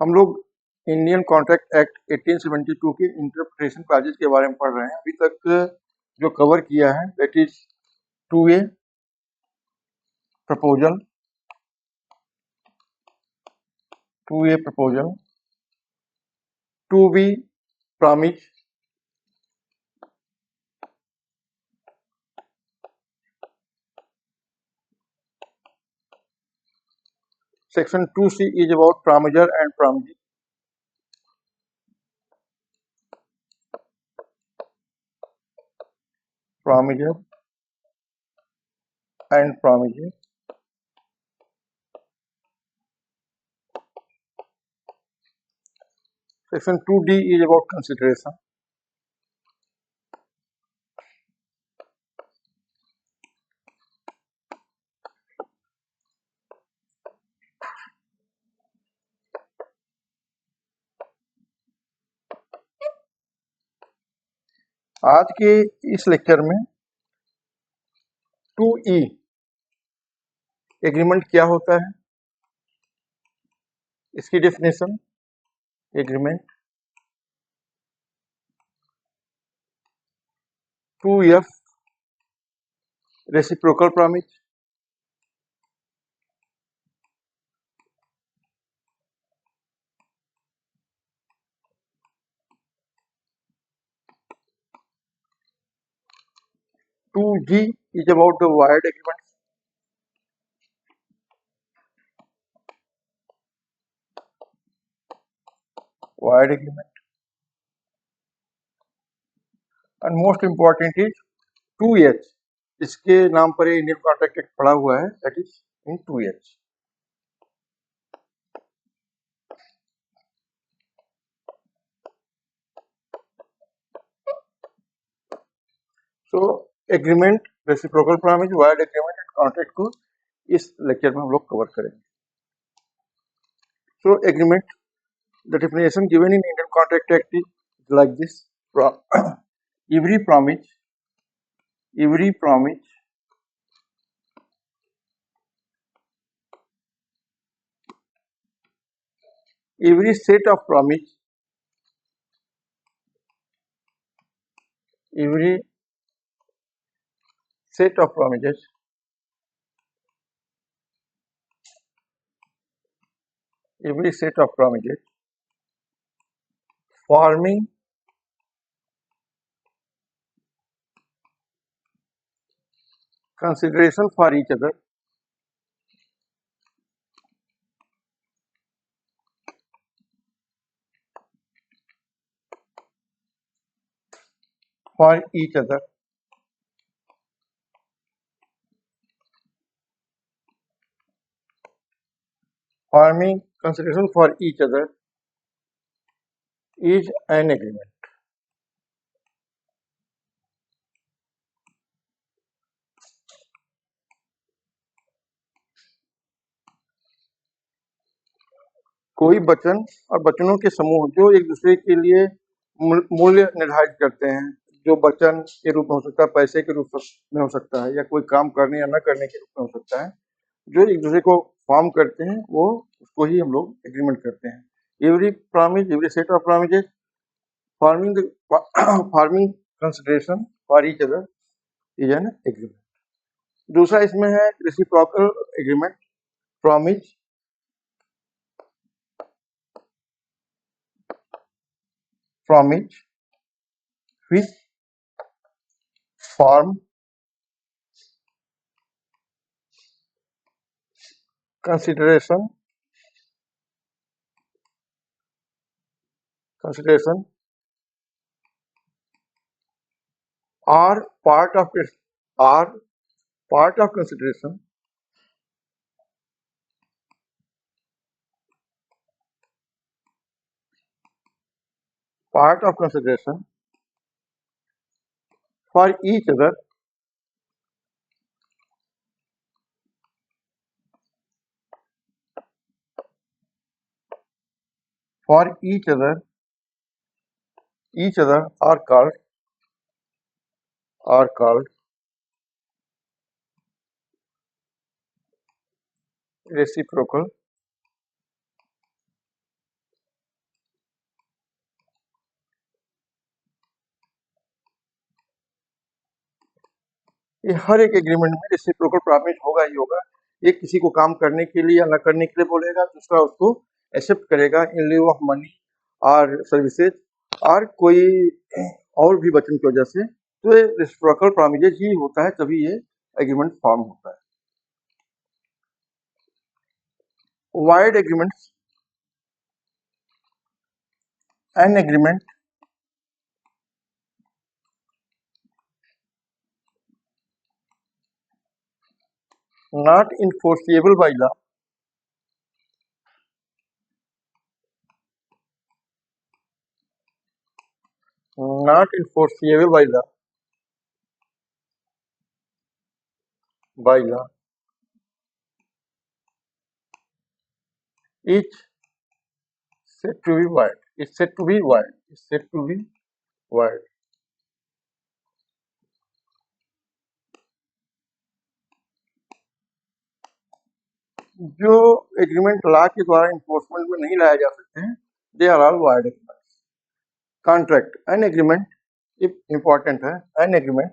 हम लोग Indian contract act 1872 के इंटरप्रिटेशन क्लॉजेज के बारे में पढ़ रहे हैं। अभी तक जो कवर किया है that is 2A proposal, 2A proposal, 2B promise, section 2C is about promisor and promisee, promisor and promisee. Section 2D is about consideration. आज के इस लेक्चर में 2E एग्रीमेंट क्या होता है, इसकी definition, agreement. 2F reciprocal promise, 2G is about the wired agreement, wired agreement, and most important is 2H, इसके नाम पर इंडियन कॉन्ट्रैक्ट एक्ट पड़ा हुआ है, that is in 2H। So agreement, reciprocal promise, void agreement and contract को इस lecture में हम लोग कवर करेंगे। So agreement, the definition given in Indian contract act is like this: every promise, every promise, every set of promise, every set of promises every set of promises forming consideration for each other for each other forming consideration for each other is an agreement. कोई वचन और वचनों के समूह जो एक दूसरे के लिए मूल्य निर्धारित करते हैं, जो वचन के रूप में हो सकता है, पैसे के रूप में हो सकता है, या कोई काम करने या न करने के रूप में हो सकता है, जो एक दूसरे को फॉर्म करते हैं, वो उसको ही हम लोग एग्रीमेंट करते हैं। Every promise, every set of promises forming consideration for each other is an agreement. दूसरा इसमें है reciprocal agreement, promise, promise which form consideration are part of it, are part of consideration for each other each other are called reciprocal ये हर एक agreement में reciprocal promise होगा ही होगा। एक किसी को काम करने के लिए या न करने के लिए बोलेगा, दूसरा उसको एक्सेप्ट करेगा इन लिeu ऑफ मनी और सर्विसेज और कोई और भी वचन की वजह से। तो ये रेसिप्रोकल प्रॉमिसेज ही होता है, तभी ये एग्रीमेंट फॉर्म होता है। Void agreements, an agreement not enforceable by law, not enforceable by law is said to be wide, is said to be wide, is said to be wide. जो एग्रीमेंट लॉ के द्वारा enforcement में नहीं लाए जा सकते हैं, they are all void agreements. Contract, an agreement important है। An agreement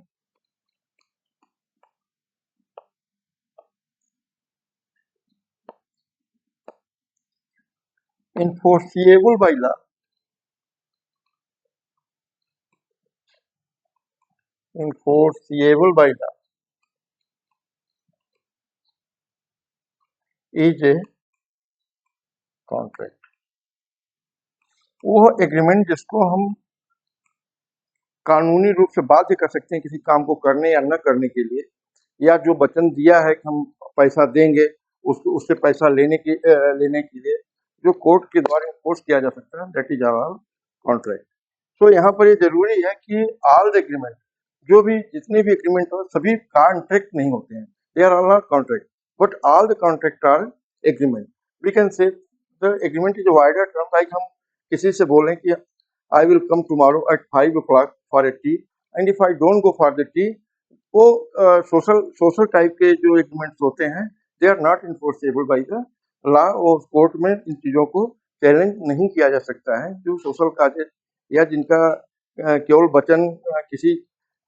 enforceable by law, enforceable by law is a contract। वो एग्रीमेंट जिसको हम कानूनी रूप से बाध्य कर सकते हैं किसी काम को करने या न करने के लिए, या जो वचन दिया है कि हम पैसा देंगे, उसको उससे पैसा लेने के लिए जो कोर्ट के द्वारा इन्फोर्स किया जा सकता है, दैट इज आवर कॉन्ट्रैक्ट। तो यहाँ पर ये जरूरी है कि ऑल द एग्रीमेंट, जो भी जितने भी एग्रीमेंट हो, सभी कॉन्ट्रैक्ट नहीं होते हैं, they are all not contract, but all the contract are agreement. We can say the agreement is a wider term, like हम किसी से बोलें कि I will come tomorrow at 5 o'clock for a tea, and if I don't go for the tea, वो social type के जो agreements होते हैं, they are not enforceable by the law. और कोर्ट में इन चीज़ों को चैलेंज नहीं किया जा सकता है। जो सोशल काजेज या जिनका केवल वचन किसी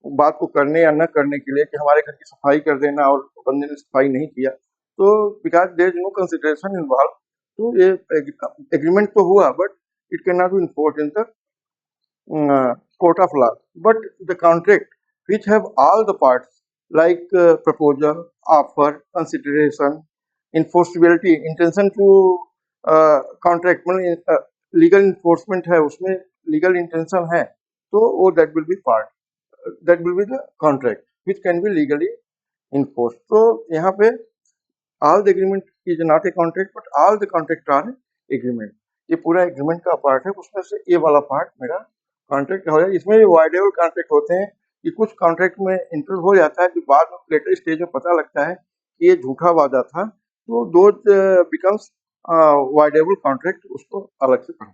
बात को करने या न करने के लिए, कि हमारे घर की सफाई कर देना और बंदे ने सफाई नहीं किया, तो because there is no consideration involve, तो ये एग्रीमेंट तो हुआ, but it can not be enforced in the court of law. But the contract which have all the parts like proposal, offer, consideration, enforceability, intention to contract, मतलब legal enforcement है, उसमें legal intention है, तो वो that will be part, that will be the contract which can be legally enforced। तो यहाँ पे all the agreement is not a contract, but all the contract are agreement। ये पूरा एग्रीमेंट का पार्ट है, उसमें से ये वाला पार्ट मेरा कॉन्ट्रैक्ट हो जाए। इसमें वाइडेबल कॉन्ट्रैक्ट होते हैं कि कुछ कॉन्ट्रैक्ट में इंटर हो जाता है, जो बाद में लेटर स्टेज में पता लगता है कि ये झूठा वादा था, तो दो बिकम्स वाइडेबल कॉन्ट्रैक्ट, उसको अलग से पढ़ें।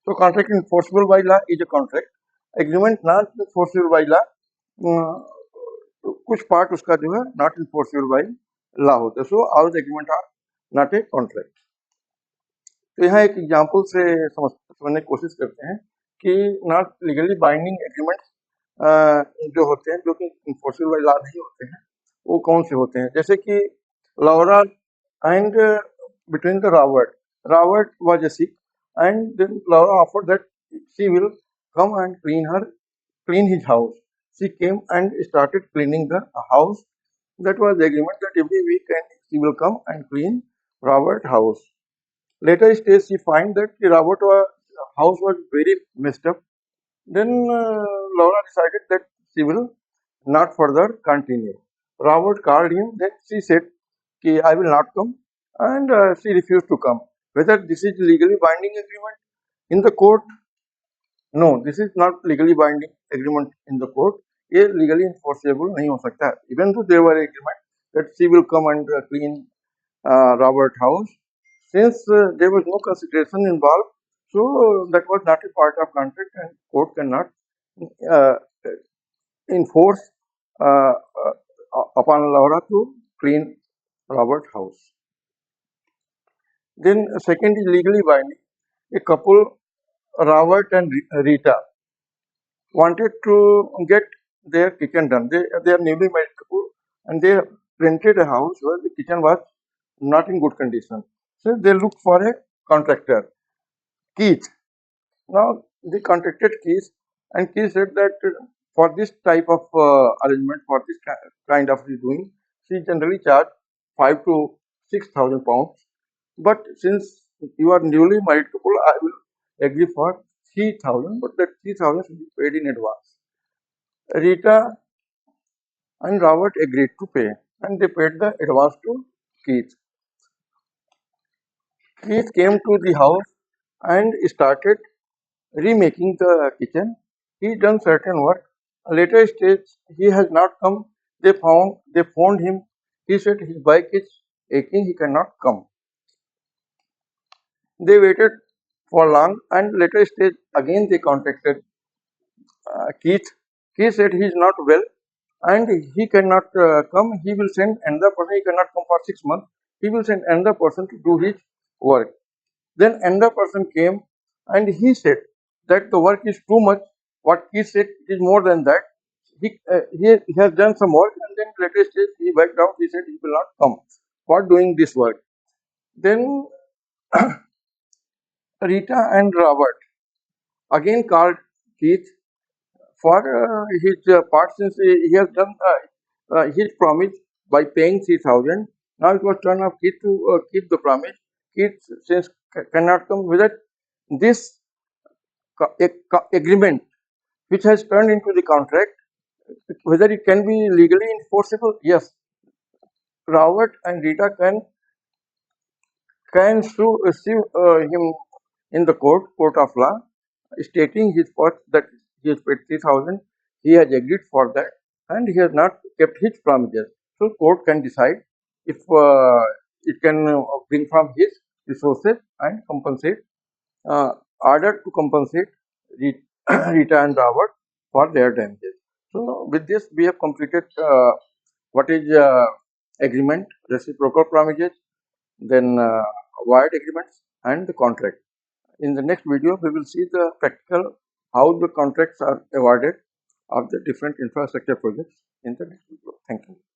तो contract enforceable by law is a contract, agreement not enforceable by law, कुछ पार्ट उसका जो है नॉट इन्फोर्सेबल बाय लॉ होता है। So all the agreement are not a contract. तो यहाँ एक एग्जाम्पल से समझने की कोशिश करते हैं कि नॉट लीगली बाइंडिंग एग्रीमेंट्स जो होते हैं, जो कि इन्फोर्सेबल बाय लॉ नहीं होते हैं, वो कौन से होते हैं। जैसे कि Laura and between the Robert was a sick, and then Laura offered that she will come and clean his house. She came and started cleaning the house. That was the agreement, that every week and she will come and clean Robert's house. Later stage, she find that the house was very messed up. Then Laura decided that she will not further continue. Robert called him. Then she said, I will not come, and she refused to come. Whether this is legally binding agreement in the court? No, this is not legally binding agreement in the court. ये legally enforceable नहीं हो सकता। Even though there were agreement that she will come and clean Robert house, since there was no consideration involved, so that was not a part of contract, and court cannot uh, enforce uh, upon Laura to clean Robert house. Then second is legally binding. A couple, Robert and Rita, wanted to get their kitchen done. They are newly married couple, and they rented a house where the kitchen was not in good condition. So they looked for a contractor, Keith. Now they contacted Keith, and Keith said that for this type of arrangement, for this kind of doing, she generally charge 5 to 6,000 pounds. But since you are newly married couple, I will agree for 3,000, but that 3,000 should be paid in advance. Rita and Robert agreed to pay, and they paid the advance to Keith. Keith came to the house and started remaking the kitchen. He done certain work. Later stage, he has not come. They phoned him. He said his bike is aching. He cannot come. They waited for long, and later stage again they contacted Keith. Keith said he is not well and he cannot come. He will send another person. He cannot come for 6 months. He will send another person to do his work. Then another person came and he said that the work is too much. What he said is more than that. He has done some work and then later stage he backed out. He said he will not come for doing this work. Then Rita and Robert again called Keith for his part, since he has done his promise by paying 3,000. Now it was turn of Keith to keep the promise. Keith since cannot come with it. This agreement which has turned into the contract, whether it can be legally enforceable? Yes. Robert and Rita can sue him in the court of law, stating his part that he has paid 3,000, he has agreed for that, and he has not kept his promises. So court can decide if it can bring from his resources and compensate, order to compensate Rita and Robert for their damages. So with this, we have completed what is agreement, reciprocal promises, then wired agreements, and the contract. In the next video, we will see the practical how the contracts are awarded of the different infrastructure projects in the next video. Thank you.